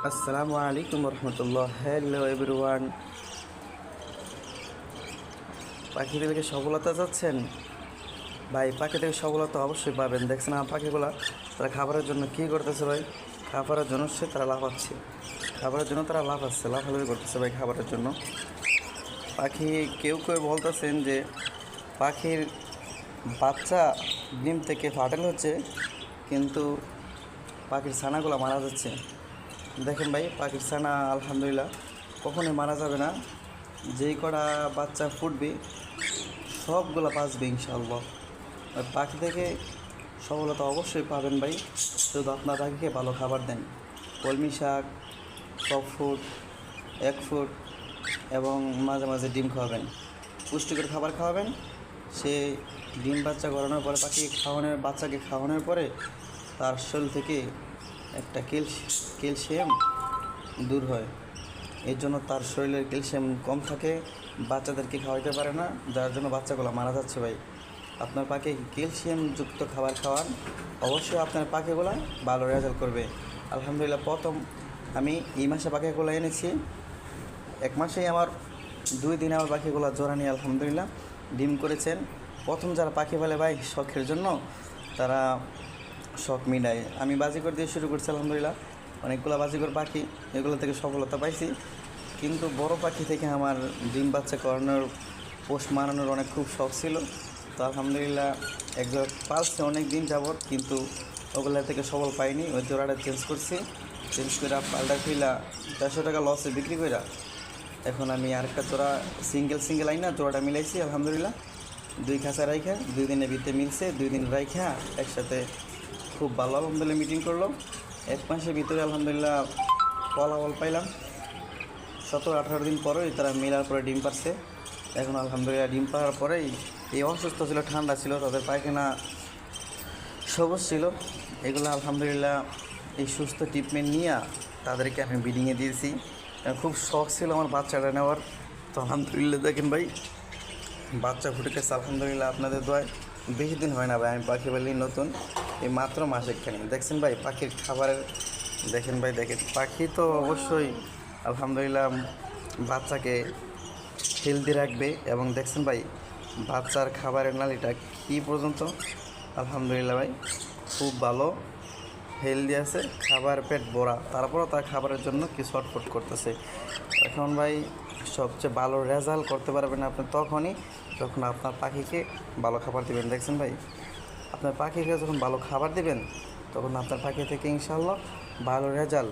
আসসালামু আলাইকুম রহমতুল্লাহ। Hello everyone. পাখি থেকে সফলতা চাচ্ছেন ভাই? পাখি থেকে সফলতা অবশ্যই পাবেন। দেখছেন আমার পাখিগুলো তারা খাবারের জন্য কী করতেছে ভাই? খাবারের জন্য তারা লাফাচ্ছে, খাবারের জন্য তারা লাফালাফি করতেছে ভাই খাবারের জন্য। পাখি কেউ কেউ বলতেছেন যে পাখির বাচ্চা ডিম থেকে ফাটেল হচ্ছে, কিন্তু পাখির ছানাগুলো মারা যাচ্ছে। দেখেন ভাই, পাখির ছানা আলহামদুলিল্লাহ কখনোই মারা যাবে না। যেই কটা বাচ্চা ফুটবে সবগুলো বাঁচবে ইনশাআল্লাহ। আর পাখি থেকে সফলতা অবশ্যই পাবেন ভাই, শুধু আপনার পাখিকে ভালো খাবার দেন। কলমি শাক, সফট ফুড, এক ফুড এবং মাঝে মাঝে ডিম খাওয়াবেন, পুষ্টিকর খাবার খাওয়াবেন। সে ডিম বাচ্চা করানোর পরে বাচ্চাকে খাওয়ানোর পরে তার শরীর থেকে একটা ক্যালসিয়াম দূর হয়। এর জন্য তার শরীরের ক্যালসিয়াম কম থাকে, বাচ্চাদেরকে খাওয়াইতে পারে না, যার জন্য বাচ্চাগুলো মারা যাচ্ছে ভাই। আপনার পাখি ক্যালসিয়ামযুক্ত খাবার খাওয়ান, অবশ্যই আপনার পাখিগুলো ভালো রেজাল্ট করবে। আলহামদুলিল্লাহ প্রথম আমি এই মাসে পাখিগুলো এনেছি, এক মাসেই আমার 2 দিনে আমার পাখিগুলো জোড়া নিয়ে আলহামদুলিল্লাহ ডিম করেছেন। প্রথম যারা পাখি ফেলে ভাই শখের জন্য, তারা শখ মিটায়। আমি বাজিকর দিয়ে শুরু করছি আলহামদুলিল্লাহ, অনেকগুলো বাজিকর পাখি, এগুলো থেকে সফলতা পাইছি। কিন্তু বড় পাখি থেকে আমার ডিম বাচ্চা করানোর, পোষ মারানোর অনেক খুব শখ ছিল। তো আলহামদুলিল্লাহ একজন পালছে অনেক দিন যাবৎ, কিন্তু ওগুলো থেকে সফল পাইনি। ওই জোড়াটা চেঞ্জ করে পাল্টা খুইলা 400 টাকা লসে বিক্রি করে এখন আমি আরেকটা জোড়া সিঙ্গেল আইনা জোড়াটা মিলাইছি আলহামদুলিল্লাহ। 2 খাঁচা রাইখা 2 দিনের ভিতরে মিলছে, 2 দিন রাইখা একসাথে খুব ভালো আলহামদুলিল্লাহ মিটিং করলো। 1 মাসের ভিতরে আলহামদুলিল্লাহ ফলাফল পাইলাম। 17-18 দিন পরেই তারা মেলার পরে ডিম পারছে। এখন আলহামদুলিল্লাহ ডিম পাওয়ার পরেই এই অসুস্থ ছিল, ঠান্ডা ছিল, তাদের পায়খানা সবুজ ছিল। এগুলো আলহামদুলিল্লাহ এই সুস্থ ট্রিটমেন্ট নিয়ে তাদেরকে আমি ব্রিডিংয়ে দিয়েছি। খুব শখ ছিল আমার বাচ্চাটা নেওয়ার। তো আলহামদুলিল্লাহ দেখেন ভাই বাচ্চা ফুটে গেছে আলহামদুলিল্লাহ, আপনাদের দোয়ায়। বেশি দিন হয় না ভাই আমি পাখি বলি নতুন, এই মাত্র মাসেকখানি। দেখছেন ভাই পাখির খাবারের, দেখেন পাখি তো অবশ্যই আলহামদুলিল্লাহ বাচ্চাকে হেলদি রাখবে। এবং দেখছেন ভাই বাচ্চার খাবারের নালিটা কী পর্যন্ত আলহামদুলিল্লাহ ভাই খুব ভালো হেলদি আছে, খাবার পেট ভরা, তারপরও তার খাবারের জন্য কি ছটফট করতেছে। এখন ভাই সবচেয়ে ভালো রেজাল্ট করতে পারবেন আপনি তখনই যখন আপনার পাখিকে ভালো খাবার দেবেন। দেখছেন ভাই আপনার পাখিকে যখন ভালো খাবার দেবেন তখন আপনার পাখি থেকে ইনশাআল্লাহ ভালো রেজাল্ট